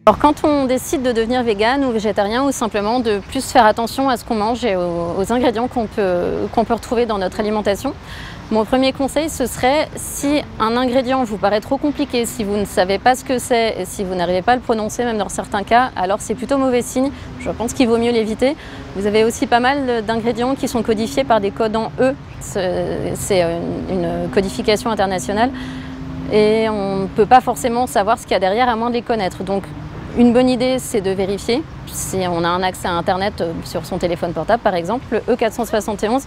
Alors quand on décide de devenir végane ou végétarien, ou simplement de plus faire attention à ce qu'on mange et aux ingrédients qu'on peut retrouver dans notre alimentation, mon premier conseil, ce serait, si un ingrédient vous paraît trop compliqué, si vous ne savez pas ce que c'est et si vous n'arrivez pas à le prononcer, même dans certains cas, alors c'est plutôt mauvais signe. Je pense qu'il vaut mieux l'éviter. Vous avez aussi pas mal d'ingrédients qui sont codifiés par des codes en E. C'est une codification internationale et on ne peut pas forcément savoir ce qu'il y a derrière à moins de les connaître. Donc, une bonne idée, c'est de vérifier. Si on a un accès à Internet sur son téléphone portable, par exemple, le E471,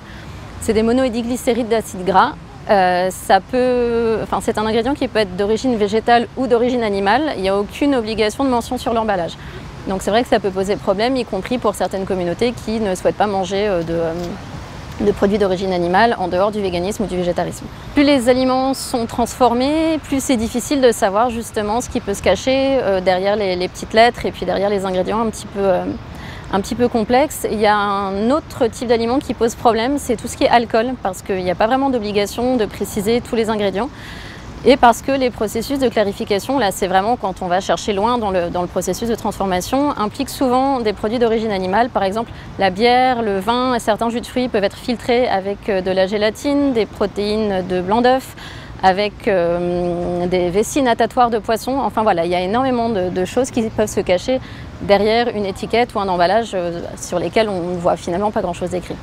c'est des monoédiglycérides d'acide gras. C'est un ingrédient qui peut être d'origine végétale ou d'origine animale. Il n'y a aucune obligation de mention sur l'emballage. Donc c'est vrai que ça peut poser problème, y compris pour certaines communautés qui ne souhaitent pas manger de produits d'origine animale en dehors du véganisme ou du végétarisme. Plus les aliments sont transformés, plus c'est difficile de savoir justement ce qui peut se cacher derrière les petites lettres et puis derrière les ingrédients un petit peu complexes. Il y a un autre type d'aliment qui pose problème, c'est tout ce qui est alcool, parce qu'il n'y a pas vraiment d'obligation de préciser tous les ingrédients. Et parce que les processus de clarification, là c'est vraiment quand on va chercher loin dans le processus de transformation, impliquent souvent des produits d'origine animale. Par exemple, la bière, le vin et certains jus de fruits peuvent être filtrés avec de la gélatine, des protéines de blanc d'œuf, avec des vessies natatoires de poisson. Enfin voilà, il y a énormément de choses qui peuvent se cacher derrière une étiquette ou un emballage sur lesquels on ne voit finalement pas grand-chose écrit.